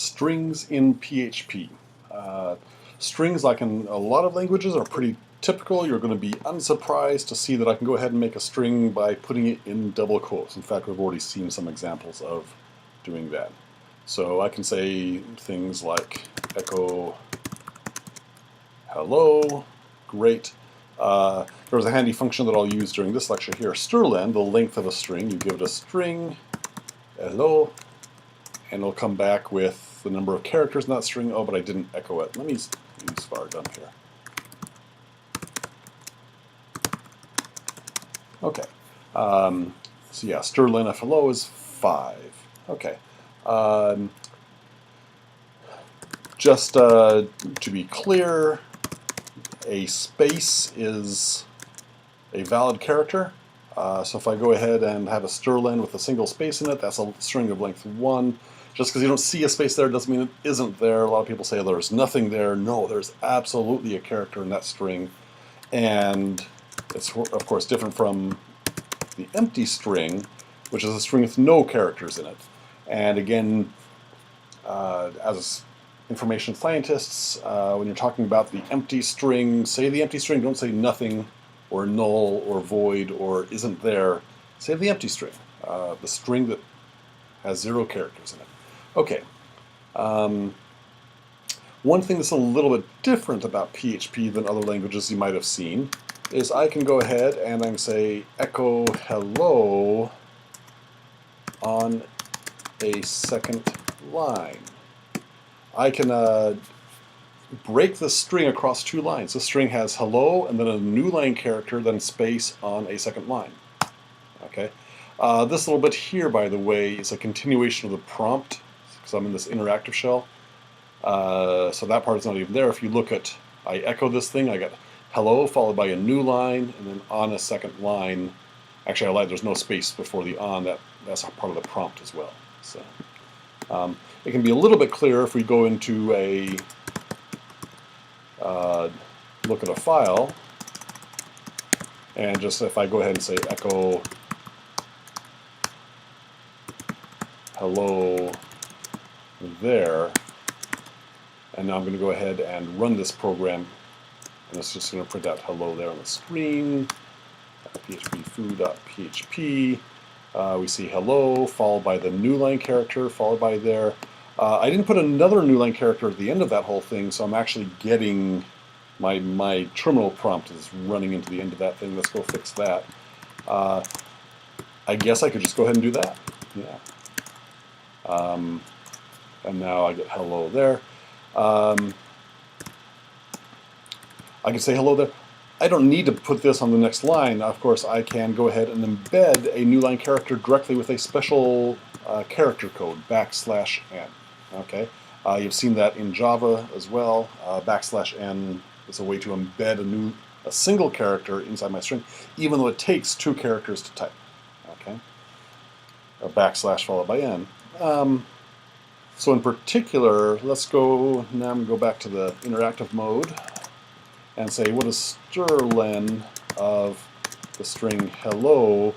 Strings in PHP. Strings, like in a lot of languages, are pretty typical. You're going to be unsurprised to see that I can go ahead and make a string by putting it in double quotes. In fact, we've already seen some examples of doing that. So I can say things like echo hello, great. There's a handy function that I'll use during this lecture here, strlen, the length of a string. You give it a string, hello, and it'll come back with the number of characters in that string. Oh, but I didn't echo it. Let me use var_dump here. Okay. So yeah, strlen of hello is 5. Okay. Just to be clear, a space is a valid character. So if I go ahead and have a strlen with a single space in it, that's a string of length 1. Just because you don't see a space there doesn't mean it isn't there. A lot of people say there's nothing there. No, there's absolutely a character in that string. And it's, of course, different from the empty string, which is a string with no characters in it. And again, as information scientists, when you're talking about the empty string, say the empty string, don't say nothing or null or void or isn't there. Say the empty string, the string that has 0 characters in it. Okay. One thing that's a little bit different about PHP than other languages you might have seen is I can go ahead and I can say echo hello on a second line. I can break the string across 2 lines. The string has hello and then a new line character, then space on a second line. Okay. This little bit here, by the way, is a continuation of the prompt, because I'm in this interactive shell. So that part is not even there. If you look at, I echo this thing, I got hello followed by a new line, and then on a second line. Actually, I lied, there's no space before the on. That's part of the prompt as well. So it can be a little bit clearer if we go into a look at a file, and just if I go ahead and say echo hello there, and now I'm going to go ahead and run this program, and it's just going to print out hello there on the screen. PHP foo.php. We see hello followed by the new line character followed by there. I didn't put another new line character at the end of that whole thing, so I'm actually getting my terminal prompt is running into the end of that thing. Let's go fix that. I guess I could just go ahead and do that. Yeah. And now I get hello there. I can say hello there. I don't need to put this on the next line. Of course, I can go ahead and embed a new line character directly with a special character code, \n. Okay, you've seen that in Java as well. \n is a way to embed a single character inside my string, even though it takes 2 characters to type. Okay, a / followed by n. So in particular, let's go, now I'm going to go back to the interactive mode and say, what is strlen of the string hello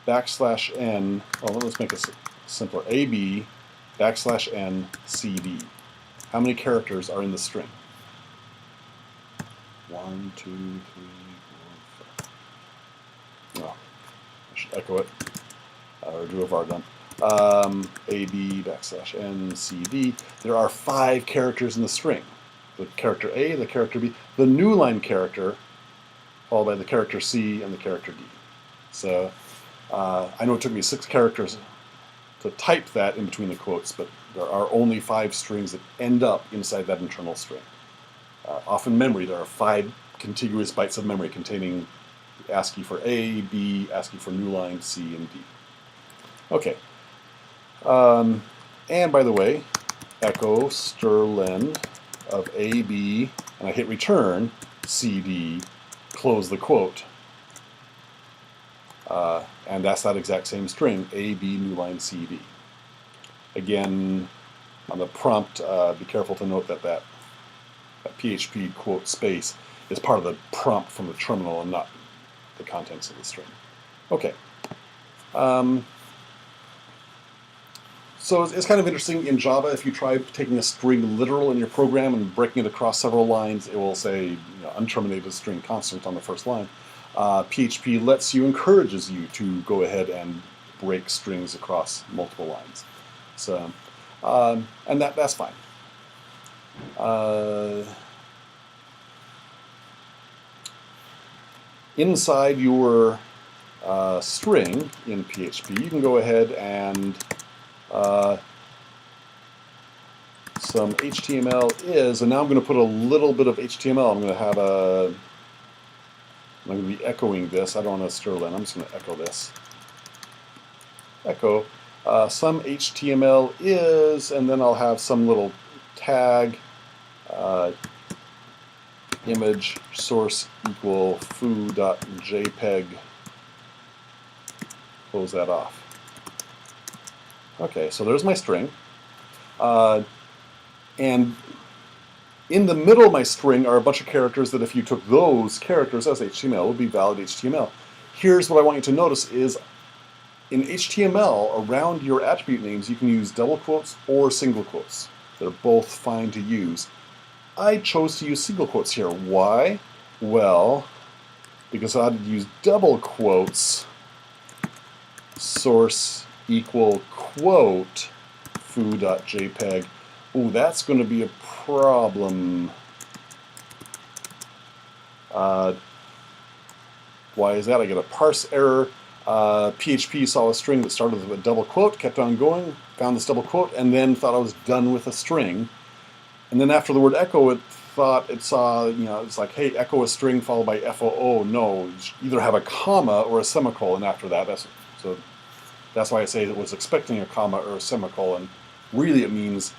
\n, well, let's make it simpler, ab \n cd. How many characters are in the string? 1, 2, 3, 4, 5. Oh, I should echo it, or do a var_dump. ab \n cd. There are 5 characters in the string. The character A, the character B, the new line character, followed by the character C and the character D. So I know it took me 6 characters to type that in between the quotes, but there are only 5 strings that end up inside that internal string. Off in memory, there are 5 contiguous bytes of memory containing ASCII for A, B, ASCII for new line, C, and D. Okay. And by the way, echo strlen of AB, and I hit return, CD, close the quote. And that's that exact same string, AB new line CD. Again, on the prompt, be careful to note that PHP quote space is part of the prompt from the terminal and not the contents of the string. Okay. So it's kind of interesting in Java. If you try taking a string literal in your program and breaking it across several lines, it will say unterminated string constant on the first line. PHP encourages you to go ahead and break strings across multiple lines. So, and that's fine. Inside your string in PHP, you can go ahead and some HTML is, and now I'm going to put a little bit of HTML. I'm going to be echoing this. I don't want to sterling. I'm just going to echo this. Echo. Some HTML is, and then I'll have some little tag, image source equal foo.jpg. Close that off. Okay, so there's my string. And in the middle of my string are a bunch of characters that if you took those characters as HTML would be valid HTML. Here's what I want you to notice is in HTML, around your attribute names, you can use double quotes or single quotes. They're both fine to use. I chose to use single quotes here. Why? Well, because I had to use double quotes, source equal quote foo.jpg. Ooh, that's going to be a problem. Why is that? I get a parse error. PHP saw a string that started with a double quote, kept on going, found this double quote, and then thought I was done with a string. And then after the word echo, it saw, it's like, hey, echo a string followed by FOO. No, you either have a comma or a semicolon after that. That's why I say it was expecting a comma or a semicolon. Really, it means,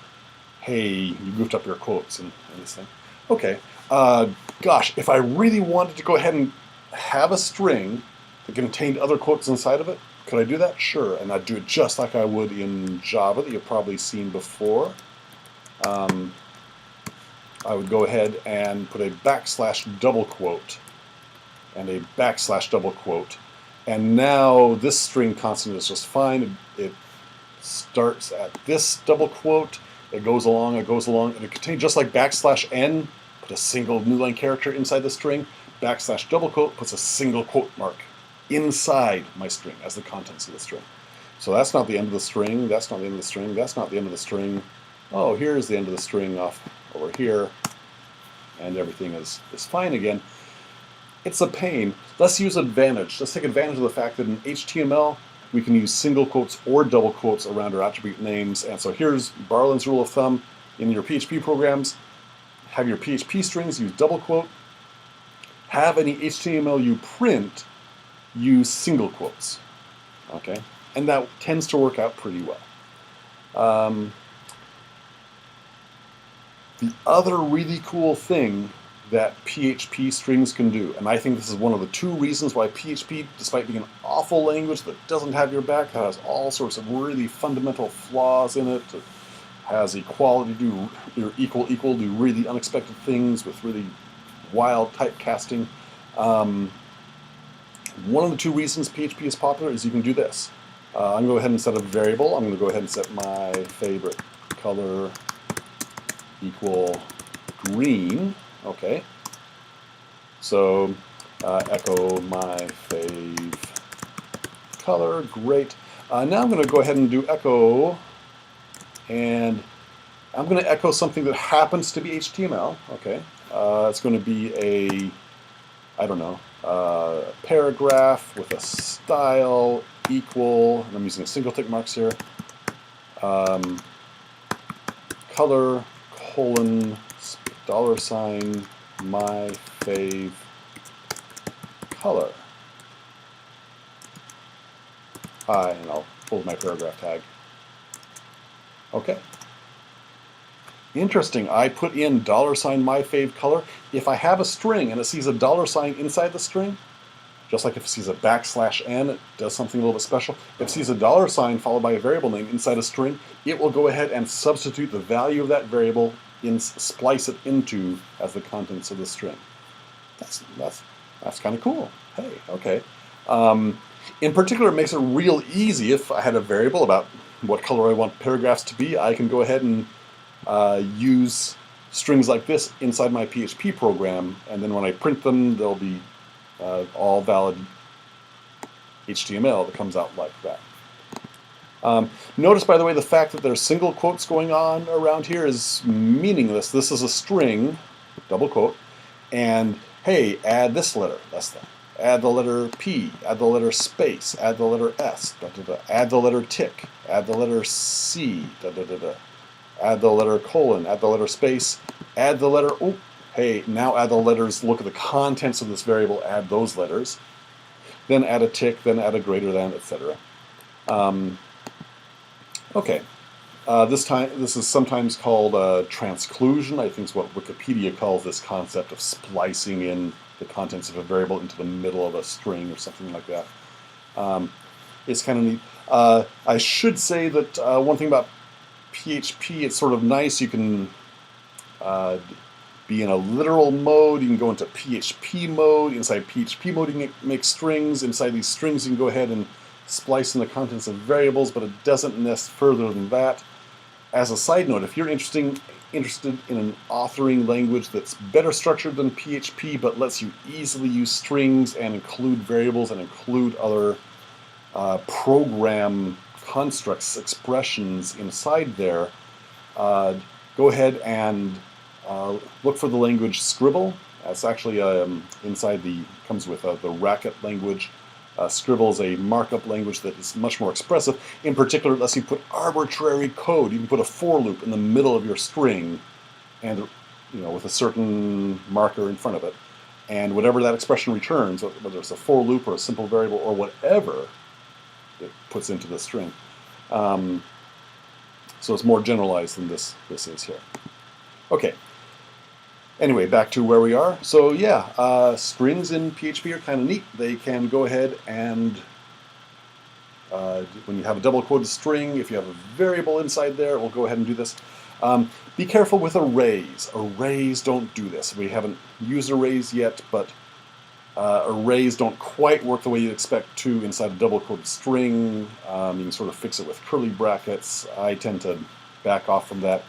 hey, you goofed up your quotes and this thing. Okay, gosh, if I really wanted to go ahead and have a string that contained other quotes inside of it, could I do that? Sure, and I'd do it just like I would in Java that you've probably seen before. I would go ahead and put a / double quote and a / double quote. And now this string constant is just fine. It starts at this double quote, it goes along, and it contains just like \n, put a single new line character inside the string, / double quote puts a single quote mark inside my string as the contents of the string. So that's not the end of the string, that's not the end of the string, that's not the end of the string. Oh, here's the end of the string off over here, and everything is fine again. It's a pain. Let's use advantage. Let's take advantage of the fact that in HTML, we can use single quotes or double quotes around our attribute names. And so here's Barlin's rule of thumb. In your PHP programs, have your PHP strings use double quote. Have any HTML you print use single quotes. Okay? And that tends to work out pretty well. The other really cool thing that PHP strings can do, and I think this is one of the 2 reasons why PHP, despite being an awful language that doesn't have your back, has all sorts of really fundamental flaws in it. It has equality, do really unexpected things with really wild typecasting. One of the 2 reasons PHP is popular is you can do this. I'm going to go ahead and set a variable. I'm going to go ahead and set my favorite color equal green. Okay. So echo my fave color. Great. Now I'm going to go ahead and do echo, and I'm going to echo something that happens to be HTML. Okay. It's going to be a, I don't know, paragraph with a style equal, and I'm using single tick marks here, color, colon, $, my fave color. And I'll hold my paragraph tag. Okay. Interesting, I put in $, my fave color. If I have a string and it sees a $, inside the string, just like if it sees a \n, it does something a little bit special. If it sees a $, followed by a variable name inside a string, it will go ahead and substitute the value of that variable and splice it into as the contents of the string. That's kind of cool. Hey, okay. In particular, it makes it real easy. If I had a variable about what color I want paragraphs to be, I can go ahead and use strings like this inside my PHP program, and then when I print them, they'll be all valid HTML that comes out like that. Notice, by the way, the fact that there's single quotes going on around here is meaningless. This is a string, double quote, and hey, add this letter, that's that. Add the letter P, add the letter space, add the letter S, da, da, da. Add the letter tick, add the letter C, da, da, da, da. Add the letter colon, add the letter space, add the letter, oh, hey, now add the letters, look at the contents of this variable, add those letters. Then add a tick, then add a greater than, etc. Okay, this is sometimes called transclusion. I think is what Wikipedia calls this concept of splicing in the contents of a variable into the middle of a string or something like that. It's kind of neat. I should say that one thing about PHP, it's sort of nice. You can be in a literal mode. You can go into PHP mode. Inside PHP mode, you can make strings. Inside these strings, you can go ahead and splice in the contents of variables, but it doesn't nest further than that. As a side note, if you're interested in an authoring language that's better structured than PHP, but lets you easily use strings and include variables and include other program constructs, expressions inside there, go ahead and look for the language Scribble. It's actually comes with the Racket language. Scribble is a markup language that is much more expressive. In particular, it lets you put arbitrary code. You can put a for loop in the middle of your string, and with a certain marker in front of it, and whatever that expression returns, whether it's a for loop or a simple variable or whatever it puts into the string. So it's more generalized than this is here. Okay. Anyway, back to where we are. So yeah, strings in PHP are kind of neat. They can go ahead and, when you have a double quoted string, if you have a variable inside there, it will go ahead and do this. Be careful with arrays. Arrays don't do this. We haven't used arrays yet, but arrays don't quite work the way you expect to inside a double quoted string. You can sort of fix it with curly brackets. I tend to back off from that.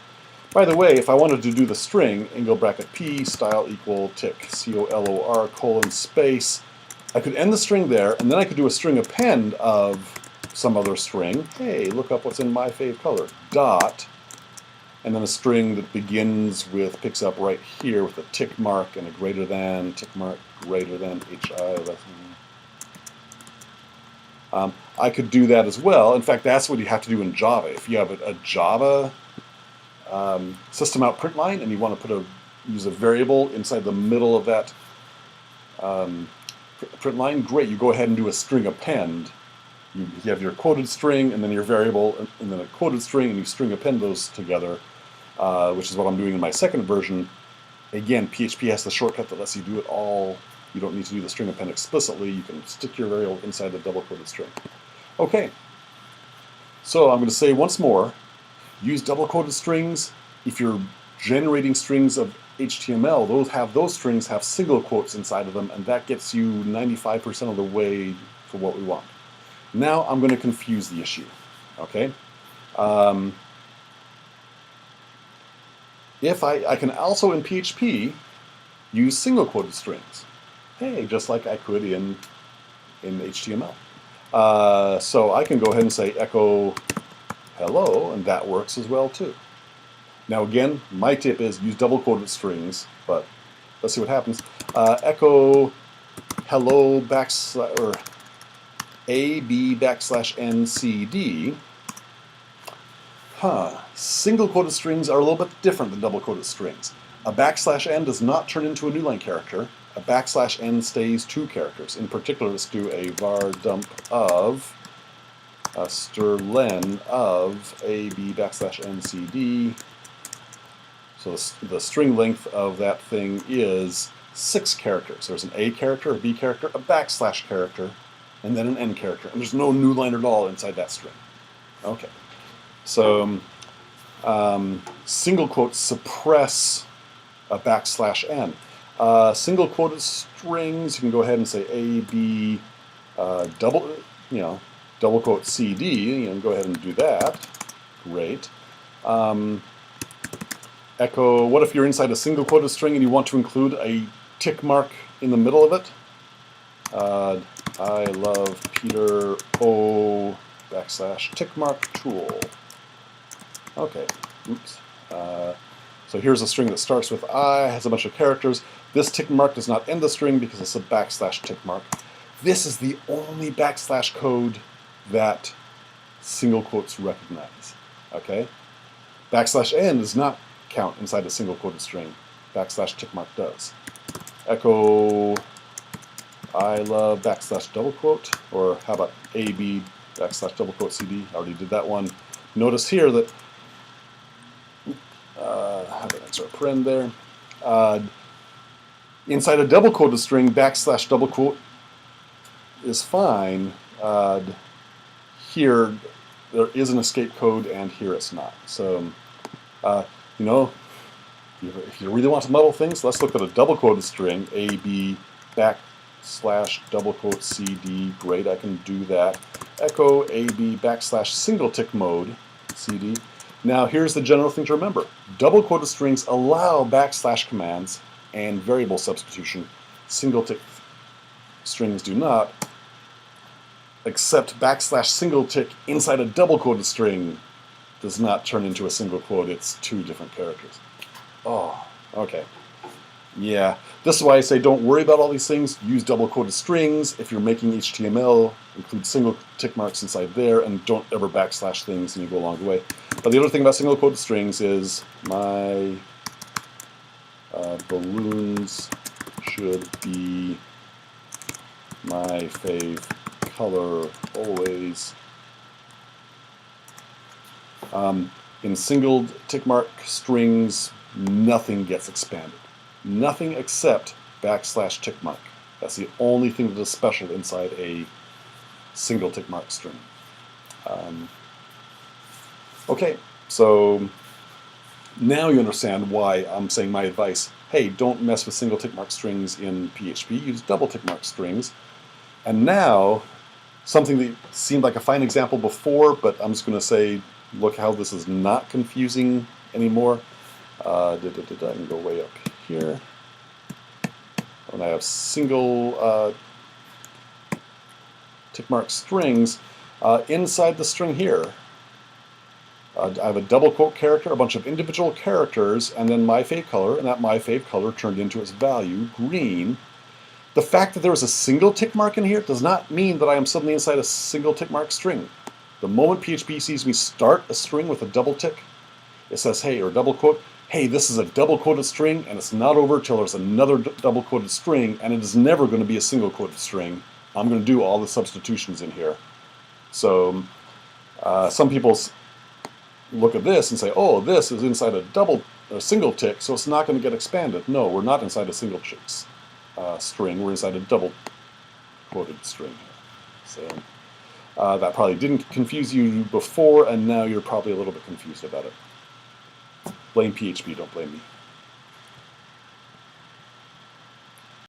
By the way, if I wanted to do the string, angle bracket P, style equal tick, color, colon, space, I could end the string there, and then I could do a string append of some other string. Hey, look up what's in my fave color. Dot, and then a string that picks up right here with a tick mark and a greater than, tick mark, greater than, HI. I could do that as well. In fact, that's what you have to do in Java. If you have a Java system out print line, and you want to use a variable inside the middle of that print line, great, you go ahead and do a string append. You have your quoted string and then your variable and then a quoted string, and you string append those together, which is what I'm doing in my second version. Again, PHP has the shortcut that lets you do it all. You don't need to do the string append explicitly. You can stick your variable inside the double quoted string. Okay, so I'm going to say once more, use double quoted strings. If you're generating strings of HTML, those strings have single quotes inside of them, and that gets you 95% of the way for what we want. Now I'm going to confuse the issue. Okay. If I can also in PHP use single quoted strings. Hey, just like I could in HTML. So I can go ahead and say echo hello, and that works as well too. Now again, my tip is use double quoted strings, but let's see what happens. Echo hello or AB\NCD. Single quoted strings are a little bit different than double quoted strings. A \n does not turn into a new line character. A \n stays 2 characters. In particular, let's do a var dump of strlen of AB\NCD. So the string length of that thing is 6 characters. There's an A character, a B character, a \, character, and then an N character. And there's no new line at all inside that string. Okay. So single quotes suppress a \n. Single quoted strings, you can go ahead and say A, B, double quote CD, go ahead and do that. Great. Echo, what if you're inside a single quoted string and you want to include a tick mark in the middle of it? I love Peter O / tick mark tool. Okay, oops. So here's a string that starts with I, has a bunch of characters. This tick mark does not end the string because it's a / tick mark. This is the only / code that single quotes recognize. Okay? / n does not count inside a single quoted string. / tick mark does. Echo I love / double quote, or how about AB / double quote CD? I already did that one. Notice here that how do I insert a paren there? Inside a double quoted string, / double quote is fine. Here there is an escape code, and here it's not. So, if you really want to muddle things, let's look at a double quoted string, AB / double quote CD. Great, I can do that. Echo AB / single tick mode CD. Now here's the general thing to remember. Double quoted strings allow / commands and variable substitution. Single tick strings do not, except / single tick inside a double quoted string does not turn into a single quote. It's two different characters. Oh, okay. Yeah, this is why I say don't worry about all these things. Use double quoted strings. If you're making HTML, include single tick marks inside there, and don't ever / things, and you go along the way. But the other thing about single quoted strings is my balloons should be my fave color always. In single tick mark strings, nothing gets expanded. Nothing except / tick mark. That's the only thing that is special inside a single tick mark string. Okay, so now you understand why I'm saying my advice, hey, don't mess with single tick mark strings in PHP, use double tick mark strings. And now, something that seemed like a fine example before, but I'm just going to say, look how this is not confusing anymore. I can go way up here. When I have single tick mark strings, inside the string here, I have a double quote character, a bunch of individual characters, and then my fave color, and that my fave color turned into its value, green. The fact that there is a single tick mark in here does not mean that I am suddenly inside a single tick mark string. The moment PHP sees me start a string with a double tick, it says, hey, or double quote, hey, this is a double quoted string, and it's not over till there's another double quoted string, and it is never going to be a single quoted string. I'm going to do all the substitutions in here. So some people look at this and say, oh, this is inside a single tick, so it's not going to get expanded. No, we're not inside a single string. We're inside a double quoted string here. So that probably didn't confuse you before, and now you're probably a little bit confused about it. Blame PHP, don't blame me.